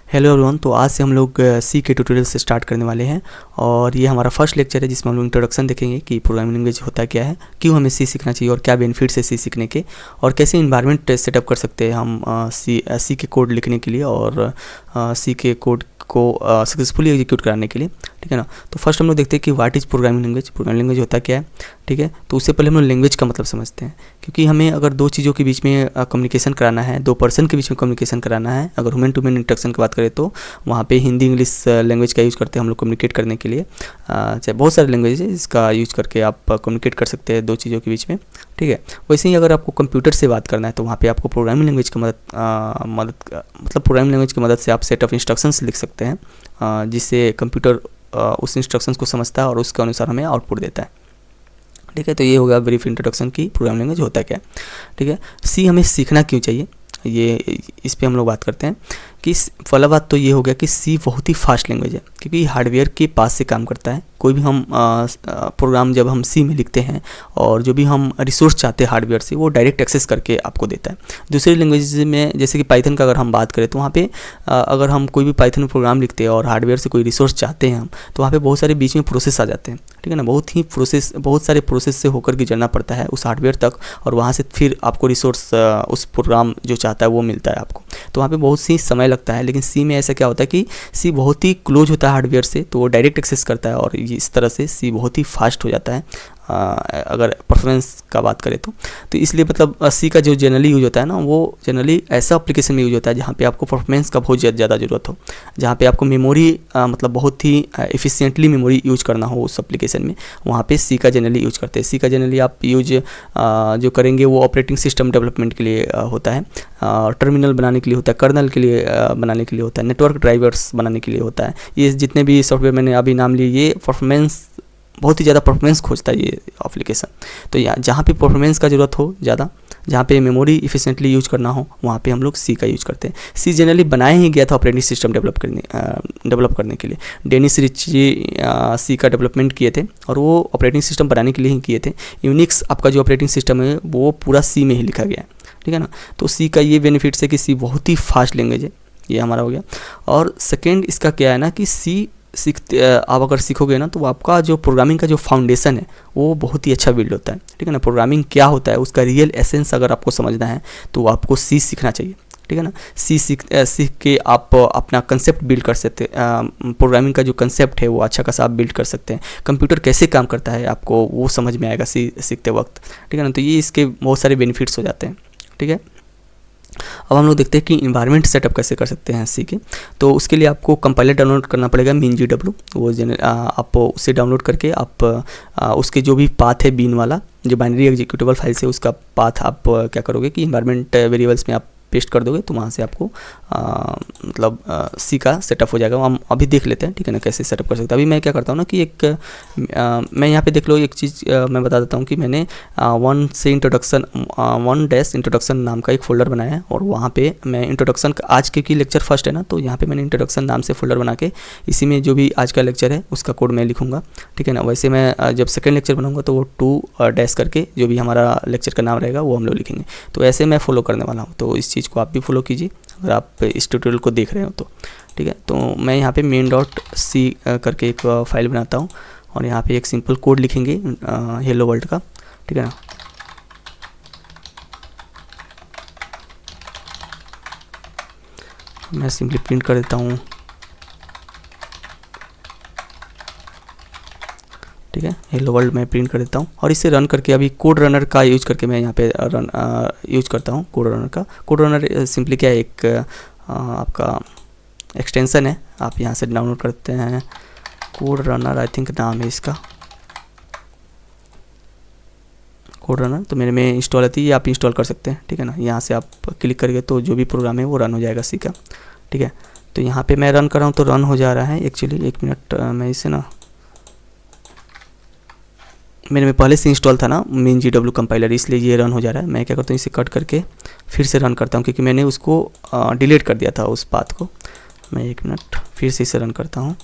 Hello everyone. तो आज से हम लोग सी के ट्यूटोरियल से स्टार्ट करने वाले हैं और ये हमारा फर्स्ट लेक्चर है जिसमें हम लोग इंट्रोडक्शन देखेंगे कि प्रोग्रामिंग लैंग्वेज होता क्या है, क्यों हमें सी सीखना चाहिए और क्या बेनिफिट्स है सी सीखने के, और कैसे इन्वायरमेंट सेटअप कर सकते हैं हम सी के कोड लिखने के लिए और सी के कोड को सक्सेसफुली एग्जीक्यूट कराने के लिए। ठीक है ना। तो फर्स्ट हम लोग देखते हैं कि what is programming language, programming language होता क्या है। ठीक है। तो उससे पहले हम लोग लैंग्वेज का मतलब समझते हैं, क्योंकि हमें अगर दो चीज़ों के बीच में कम्युनिकेशन कराना है, दो पर्सन के बीच में कम्युनिकेशन कराना है, अगर ह्यूमन टू ह्यूमन इंटरेक्शन की बात करें तो वहाँ पे हिंदी इंग्लिश लैंग्वेज का यूज़ करते हैं हम लोग कम्युनिकेट करने के लिए। चाहे बहुत सारे लैंग्वेज है जिसका यूज़ करके आप कम्युनिकेट कर सकते हैं दो चीज़ों के बीच में। ठीक है। वैसे ही अगर आपको कंप्यूटर से बात करना है तो वहाँ पे आपको प्रोग्रामिंग लैंग्वेज की मतलब प्रोग्रामिंग लैंग्वेज की मदद से आप सेट ऑफ इंस्ट्रक्शंस लिख सकते हैं, जिससे कंप्यूटर उस इंस्ट्रक्शंस को समझता है और उसके अनुसार हमें आउटपुट देता है। ठीक है। तो ये होगा ब्रीफ इंट्रोडक्शन की प्रोग्रामिंग लैंग्वेज होता है क्या। ठीक है। सी हमें सीखना क्यों चाहिए, ये इस पे हम लोग बात करते हैं कि पहला बात तो ये हो गया कि सी बहुत ही फास्ट लैंग्वेज है, क्योंकि हार्डवेयर के पास से काम करता है। कोई भी हम प्रोग्राम जब हम सी में लिखते हैं और जो भी हम रिसोर्स चाहते हैं हार्डवेयर से, वो डायरेक्ट एक्सेस करके आपको देता है। दूसरी लैंग्वेज में जैसे कि पाइथन का अगर हम बात करें तो वहाँ पे अगर हम कोई भी पाइथन में प्रोग्राम लिखते हैं और हार्डवेयर से कोई रिसोर्स चाहते हैं हम, तो वहाँ पे बहुत सारे बीच में प्रोसेस आ जाते हैं। ठीक है ना। बहुत सारे प्रोसेस से होकर गुजरना पड़ता है उस हार्डवेयर तक, और वहाँ से फिर आपको रिसोर्स उस प्रोग्राम जो चाहता है वो मिलता है आपको। तो वहाँ पे बहुत सी समय लगता है, लेकिन सी में ऐसा क्या होता है कि सी बहुत ही क्लोज होता है हार्डवेयर से, तो वो डायरेक्ट एक्सेस करता है और इस तरह से सी बहुत ही फास्ट हो जाता है। अगर परफॉर्मेंस का बात करें तो इसलिए मतलब सी का जो जनरली यूज होता है ना, वो जनरली ऐसा एप्लीकेशन में यूज होता है जहाँ पे आपको परफॉर्मेंस का बहुत ज़्यादा ज़रूरत हो, जहाँ पे आपको मेमोरी मतलब बहुत ही एफिशिएंटली मेमोरी यूज करना हो उस एप्लीकेशन में, वहाँ पे सी का जनरली यूज करते हैं। सी का जनरली आप यूज जो करेंगे वो ऑपरेटिंग सिस्टम डेवलपमेंट के लिए होता है, टर्मिनल बनाने के लिए होता है, कर्नल के लिए बनाने के लिए होता है, नेटवर्क ड्राइवर्स बनाने के लिए होता है। ये जितने भी सॉफ्टवेयर मैंने अभी नाम लिए, ये परफॉर्मेंस बहुत ही ज़्यादा परफॉर्मेंस खोजता है ये एप्लीकेशन। तो जहाँ पे परफॉर्मेंस का ज़रूरत हो ज़्यादा, जहाँ पे मेमोरी इफिशिएंटली यूज करना हो, वहाँ पे हम लोग सी का यूज करते हैं। सी जनरली बनाया ही गया था ऑपरेटिंग सिस्टम डेवलप करने के लिए। डेनिस रिची सी का डेवलपमेंट किए थे और वो ऑपरेटिंग सिस्टम बनाने के लिए ही किए थे। यूनिक्स आपका जो ऑपरेटिंग सिस्टम है वो पूरा सी में ही लिखा गया है। ठीक है ना। तो सी का ये बेनिफिट्स है कि सी बहुत ही फास्ट लैंग्वेज है, ये हमारा हो गया। और सेकेंड इसका क्या है ना कि सी आप अगर सीखोगे ना तो आपका जो प्रोग्रामिंग का जो फाउंडेशन है वो बहुत ही अच्छा बिल्ड होता है। ठीक है ना। प्रोग्रामिंग क्या होता है उसका रियल एसेंस अगर आपको समझना है तो आपको सी सीखना चाहिए। ठीक है ना। सी सीख के आप अपना कंसेप्ट बिल्ड कर सकते हैं। प्रोग्रामिंग का जो कंसेप्ट है वो अच्छा खासा आप बिल्ड कर सकते हैं। कंप्यूटर कैसे काम करता है आपको वो समझ में आएगा सी सीखते वक्त। ठीक है ना। तो ये इसके बहुत सारे बेनिफिट्स हो जाते हैं। ठीक है। अब हम लोग देखते हैं कि इन्वायरमेंट सेटअप कैसे कर सकते हैं सी के। तो उसके लिए आपको कंपाइलर डाउनलोड करना पड़ेगा, MinGW। वो आप उसे डाउनलोड करके आप उसके जो भी पाथ है बीन वाला, जो बाइनरी एग्जीक्यूटेबल फाइल से उसका पाथ आप क्या करोगे कि इन्वायरमेंट वेरिएबल्स में आप पेस्ट कर दोगे, तो वहाँ से आपको मतलब सी का सेटअप हो जाएगा। हम अभी देख लेते हैं। ठीक है ना, कैसे सेटअप कर सकते हैं। अभी मैं क्या करता हूँ ना कि मैं यहाँ पे देख लो एक चीज़ मैं बता देता हूँ कि मैंने 1-इंट्रोडक्शन नाम का एक फ़ोल्डर बनाया है, और वहाँ पे मैं इंट्रोडक्शन का आज के लेक्चर फर्स्ट है ना, तो यहाँ पे मैंने इंट्रोडक्शन नाम से फ़ोल्डर बना के इसी में जो भी आज का लेक्चर है उसका कोड मैं लिखूँगा। ठीक है ना। वैसे मैं जब सेकेंड लेक्चर बनाऊँगा तो वो 2 करके जो भी हमारा लेक्चर का नाम रहेगा वो हम लोग लिखेंगे। तो ऐसे मैं फॉलो करने वाला हूँ, तो इस चीज़ को आप भी फॉलो कीजिए अगर आप इस ट्यूटोरियल को देख रहे हो तो। ठीक है। तो मैं यहाँ पे main.c करके एक फाइल बनाता हूँ और यहाँ पे एक सिंपल कोड लिखेंगे हेलो वर्ल्ड का। ठीक है ना। मैं सिंपली प्रिंट कर देता हूँ। ठीक है। हेलो वर्ल्ड मैं प्रिंट कर देता हूँ और इसे रन करके अभी कोड रनर का यूज करके मैं यहाँ पे यूज करता हूँ कोड रनर का। कोड रनर सिंपली क्या है, एक आपका एक्सटेंशन है, आप यहाँ से डाउनलोड करते हैं। कोड रनर आई थिंक नाम है इसका, कोड रनर। तो मेरे में इंस्टॉल आती है, आप इंस्टॉल कर सकते हैं। ठीक है ना। यहाँ से आप क्लिक करके तो जो भी प्रोग्राम है वो रन हो जाएगा सी का। ठीक है। तो यहाँ पे मैं रन कर रहा हूँ तो रन हो जा रहा है। एक्चुअली 1 मिनट, मैं इसे ना मेरे में पहले से इंस्टॉल था ना MinGW कंपाइलर, इसलिए ये रन हो जा रहा है। मैं क्या करता हूँ इसे कट करके फिर से रन करता हूँ, क्योंकि मैंने उसको डिलीट कर दिया था उस पाथ को। मैं 1 मिनट फिर से इसे रन करता हूँ,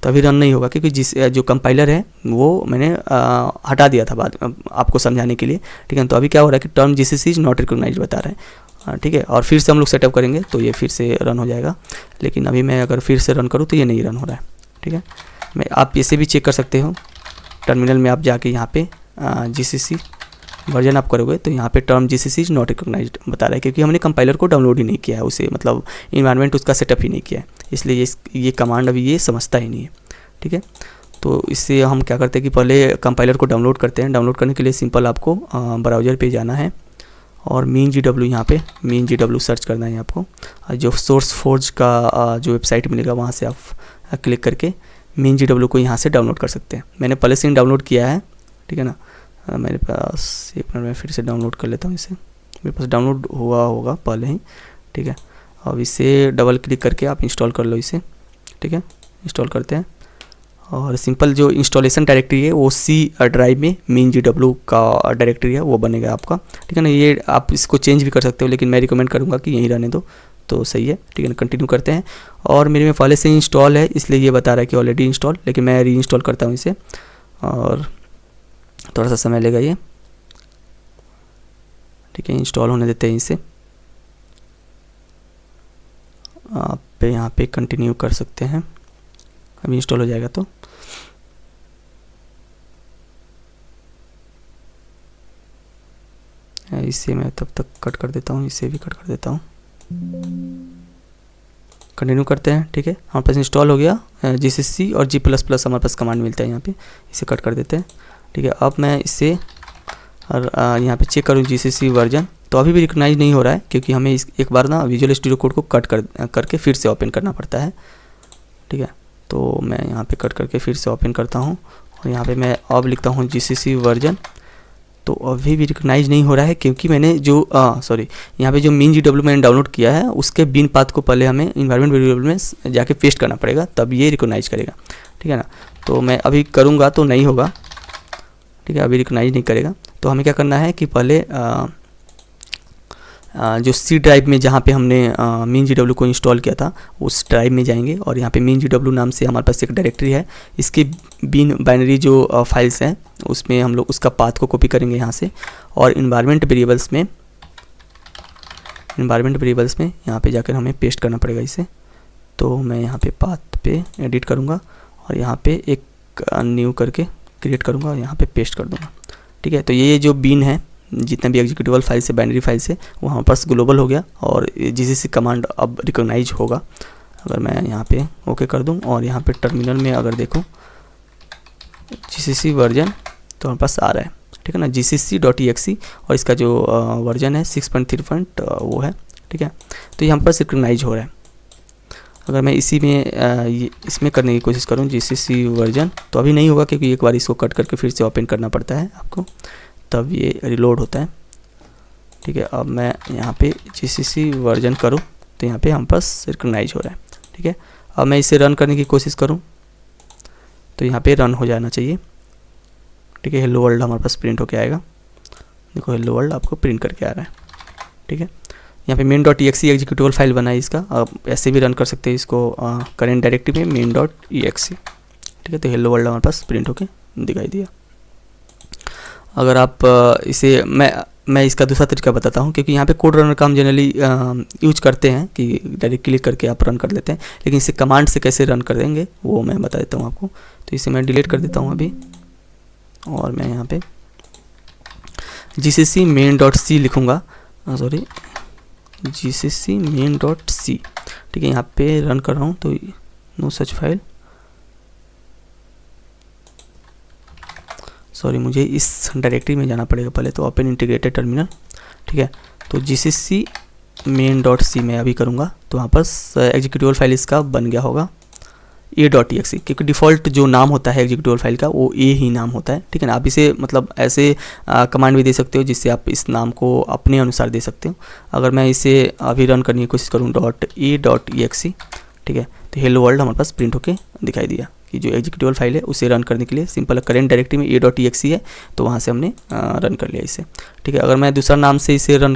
तो अभी रन नहीं होगा क्योंकि जो कंपाइलर है वो मैंने हटा दिया था बाद आपको समझाने के लिए। ठीक है। तो अभी क्या हो रहा है कि term GCC is not recognised बता रहा है। ठीक है। और फिर से हम लोग सेटअप करेंगे तो ये फिर से रन हो जाएगा, लेकिन अभी मैं अगर फिर से रन करूँ तो ये नहीं रन हो रहा है, ठीक है। आप इसे भी चेक कर सकते हो, टर्मिनल में आप जाके यहाँ पे GCC वर्जन आप करोगे तो यहाँ पे term GCC is not recognised बता रहा है, क्योंकि हमने कंपाइलर को डाउनलोड ही नहीं किया है, उसे मतलब इन्वायरमेंट उसका सेटअप ही नहीं किया है, इसलिए ये कमांड अभी ये समझता ही नहीं है, ठीक है। तो इससे हम क्या करते हैं कि पहले कंपाइलर को डाउनलोड करते हैं। डाउनलोड करने के लिए सिंपल आपको ब्राउज़र पे जाना है और MinGW यहाँ पे MinGW सर्च करना है आपको। जो सोर्स फोर्ज का जो वेबसाइट मिलेगा वहाँ से आप क्लिक करके MinGW को यहाँ से डाउनलोड कर सकते हैं। मैंने पहले से डाउनलोड किया है, ठीक है ना। मेरे पास एक मिनट में फिर से डाउनलोड कर लेता हूँ इसे, मेरे पास डाउनलोड हुआ होगा पहले ही, ठीक है। अब इसे डबल क्लिक करके आप इंस्टॉल कर लो इसे, ठीक है। इंस्टॉल करते हैं और सिंपल जो इंस्टॉलेशन डायरेक्टरी है वो C ड्राइव में MinGW का डायरेक्टरी है वो बनेगा आपका, ठीक है ना। ये आप इसको चेंज भी कर सकते हो, लेकिन मैं रिकमेंड करूँगा कि यहीं रहने दो तो सही है, ठीक है ना। कंटिन्यू करते हैं और मेरे में पहले से इंस्टॉल है इसलिए ये बता रहा है कि ऑलरेडी इंस्टॉल, लेकिन मैं री इंस्टॉल करता हूँ इसे और थोड़ा सा समय लेगा ये, ठीक है। इंस्टॉल होने देते हैं इसे, आप यहाँ पे कंटिन्यू कर सकते हैं, अभी इंस्टॉल हो जाएगा तो इसे मैं तब तक कट कर देता हूँ, इसे भी कट कर देता हूँ। कंटिन्यू करते हैं, ठीक है। हमारे पास इंस्टॉल हो गया GCC और G++ हमारे पास कमांड मिलता है यहाँ पे, इसे कट कर देते हैं, ठीक है। अब मैं इसे और यहाँ पे चेक करूँ GCC वर्जन, तो अभी भी रिकॉग्नाइज नहीं हो रहा है क्योंकि हमें एक बार ना विजुअल स्टूडियो कोड को कट करके फिर से ओपन करना पड़ता है, ठीक है। तो मैं यहाँ पे कट करके फिर से ओपन करता हूँ और यहाँ पे मैं अब लिखता हूँ GCC वर्जन, तो अभी भी रिकॉग्नाइज नहीं हो रहा है क्योंकि मैंने जो सॉरी यहाँ पे जो MinGW मैंने डाउनलोड किया है उसके बिन पाथ को पहले हमें इन्वायरमेंट वेरिएबल में जाके पेस्ट करना पड़ेगा, तब ये रिकॉग्नाइज करेगा, ठीक है ना। तो मैं अभी करूँगा तो नहीं होगा, ठीक है, अभी रिकॉग्नाइज नहीं करेगा। तो हमें क्या करना है कि पहले जो C ड्राइव में जहाँ पे हमने MinGW को इंस्टॉल किया था उस ड्राइव में जाएंगे और यहाँ पे MinGW नाम से हमारे पास एक डायरेक्टरी है, इसके बिन बाइनरी जो फाइल्स हैं उसमें हम लोग उसका पाथ को कॉपी करेंगे यहाँ से और इन्वायरमेंट वेरिएबल्स में यहाँ पे जाकर हमें पेस्ट करना पड़ेगा इसे। तो मैं यहाँ पे पाथ पे एडिट करूँगा और यहाँ पे एक न्यू करके क्रिएट करूँगा और यहाँ पे पेस्ट कर दूँगा, ठीक है। तो ये जो बिन है जितने भी एग्जीक्यूटिबल फाइल से बाइनरी फाइल से वो हमारे पास ग्लोबल हो गया और GCC कमांड अब रिकॉग्नाइज होगा। अगर मैं यहाँ पे ओके कर दूँ और यहाँ पे टर्मिनल में अगर देखूँ GCC वर्जन तो हमारे पास आ रहा है, ठीक है ना, gcc.exe और इसका जो वर्जन है 6.3 वो है, ठीक है। तो ये हमारे पास रिकॉग्नाइज हो रहा है। अगर मैं इसी में इसमें करने की कोशिश करूँ GCC वर्जन तो अभी नहीं होगा क्योंकि एक बार इसको कट करके फिर से ओपन करना पड़ता है आपको, तब ये रिलोड होता है, ठीक है। अब मैं यहाँ पे GCC वर्जन करूँ तो यहाँ पे हम पास रिकॉग्नाइज हो रहा है, ठीक है। अब मैं इसे रन करने की कोशिश करूँ तो यहाँ पे रन हो जाना चाहिए, ठीक है। हेलो वर्ल्ड हमारे पास प्रिंट होके आएगा, देखो हेलो वर्ल्ड आपको प्रिंट करके आ रहा है, ठीक है। यहाँ पे main.exe एग्जीक्यूटिबल फाइल बना है इसका, आप ऐसे भी रन कर सकते हैं इसको करेंट डायरेक्टरी में main.exe, ठीक है। तो हेलो वर्ल्ड हमारे पास प्रिंट होके दिखाई दिया। अगर आप इसे मैं इसका दूसरा तरीका बताता हूँ क्योंकि यहाँ पे कोड रनर का हम जनरली यूज करते हैं कि डायरेक्ट क्लिक करके आप रन कर लेते हैं, लेकिन इसे कमांड से कैसे रन कर देंगे वो मैं बता देता हूँ आपको। तो इसे मैं डिलीट कर देता हूँ अभी और मैं यहाँ पे GCC main.c लिखूँगा, सॉरी GCC main.c, ठीक है। यहाँ पे रन कर रहा हूँ तो नो सच फाइल, सॉरी मुझे इस डायरेक्टरी में जाना पड़ेगा पहले, तो ओपन इंटीग्रेटेड टर्मिनल, ठीक है। तो GCC main.c मैं अभी करूँगा तो वहाँ पर एग्जीक्यूटिबल फाइल इसका बन गया होगा a.exe, क्योंकि डिफ़ॉल्ट जो नाम होता है एग्जीक्यूटिबल फाइल का वो a ही नाम होता है, ठीक है ना। आप इसे मतलब ऐसे कमांड भी दे सकते हो जिससे आप इस नाम को अपने अनुसार दे सकते हो। अगर मैं इसे अभी रन करने की कोशिश करूँ .a.exe, ठीक है, तो हेलो वर्ल्ड हमारे पास प्रिंट होके दिखाई दिया कि जो एग्जीक्यूटिबल फाइल है उसे रन करने के लिए सिंपल करेंट डायरेक्टरी में a.exe है तो वहाँ से हमने रन कर लिया इसे, ठीक है। अगर मैं दूसरा नाम से इसे रन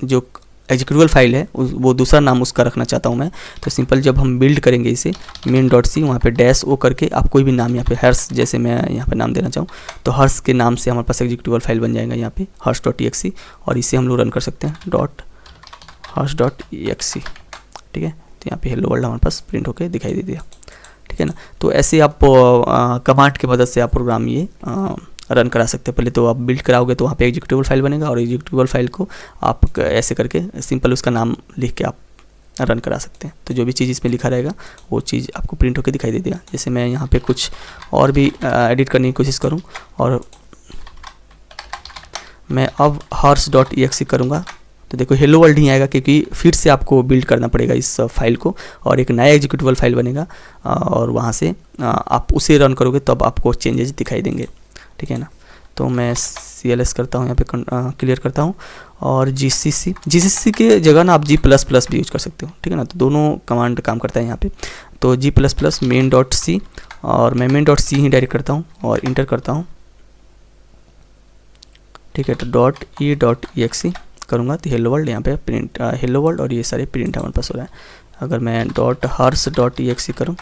जो एग्जीक्यूटिबल फाइल है वो दूसरा नाम उसका रखना चाहता हूँ मैं, तो सिंपल जब हम बिल्ड करेंगे इसे main.c वहाँ पे -o करके आप कोई भी नाम यहाँ पे हर्ष जैसे मैं यहाँ पे नाम देना चाहूँ तो हर्ष के नाम से हमारे पास एग्जीक्यूटिबल फाइल बन जाएगा यहाँ पे हर्ष.exe और इसे हम लोग रन कर सकते हैं hars.exe, ठीक है। तो यहाँ पे हेलो वर्ल्ड हमारे पास प्रिंट होके दिखाई दे दिया, ठीक है ना। तो ऐसे आप कमांड की मदद से आप प्रोग्राम ये रन करा सकते हैं। पहले तो आप बिल्ड कराओगे तो वहाँ पे एग्जीक्यूटेबल फाइल बनेगा, और एग्जीक्यूटेबल फाइल को आप ऐसे करके सिंपल उसका नाम लिख के आप रन करा सकते हैं। तो जो भी चीज़ इसमें लिखा रहेगा वो चीज़ आपको प्रिंट होकर दिखाई दे देगा। जैसे मैं यहाँ पे कुछ और भी एडिट करने की कोशिश करूँ, और मैं अब hars.exe करूँगा तो देखो हेलो वर्ल्ड ही आएगा, क्योंकि फिर से आपको बिल्ड करना पड़ेगा इस फाइल को, और एक नया एग्जीक्यूटेबल फाइल बनेगा, और वहाँ से आप उसे रन करोगे तब आपको चेंजेस दिखाई देंगे, ठीक है ना। तो मैं CLS करता हूँ, यहाँ पे क्लियर करता हूँ, और GCC के जगह ना आप G++ भी यूज कर सकते हो, ठीक है ना। तो दोनों कमांड काम करता है यहाँ पे। तो G++ main.c, और मैं main.c ही डायरेक्ट करता हूँ और इंटर करता हूँ, ठीक है। तो .e.exe करूँगा तो हेलो वर्ल्ड यहाँ पे प्रिंट, हेलो वर्ल्ड और ये सारे प्रिंट हमारे पास हो रहा है। अगर मैं .hars.exe करूँ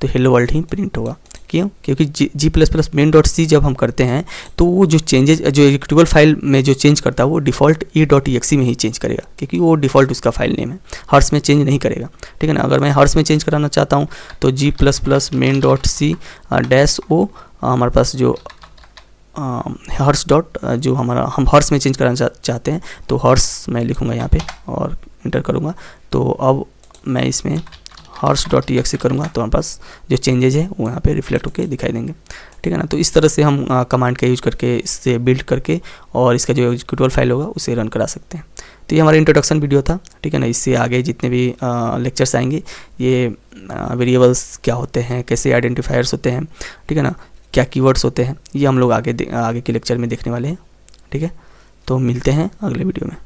तो हेलो वर्ल्ड ही प्रिंट होगा। क्यों? क्योंकि G++ main.c जब हम करते हैं तो वो जो चेंजेस, जो एग्जीक्यूटेबल फाइल में जो चेंज करता है वो डिफ़ॉल्ट e.exe में ही चेंज करेगा, क्योंकि वो डिफ़ॉल्ट उसका फाइल नेम है, हर्स में चेंज नहीं करेगा, ठीक है ना। अगर मैं हर्स में चेंज कराना चाहता हूँ तो G++ main.c -o हमारे पास जो हर्स डॉट जो हमारा हम हर्स में चेंज कराना चाहते हैं तो हर्स मैं लिखूँगा यहाँ पे और इंटर करूँगा। तो अब मैं इसमें hars.exe करूँगा तो हमारे पास जो चेंजेज है वो यहाँ पे रिफ्लेक्ट होके दिखाई देंगे, ठीक है ना। तो इस तरह से हम कमांड का यूज करके इससे बिल्ड करके और इसका जो एग्जीक्यूटेबल फाइल होगा उसे रन करा सकते हैं। तो ये हमारा इंट्रोडक्शन वीडियो था, ठीक है ना। इससे आगे जितने भी लेक्चर्स आएंगे, ये वेरिएबल्स क्या होते हैं, कैसे आइडेंटिफायर्स होते हैं, ठीक है ना, क्या कीवर्ड्स होते हैं, ये हम लोग आगे के लेक्चर में देखने वाले हैं, ठीक है। तो मिलते हैं अगले वीडियो में।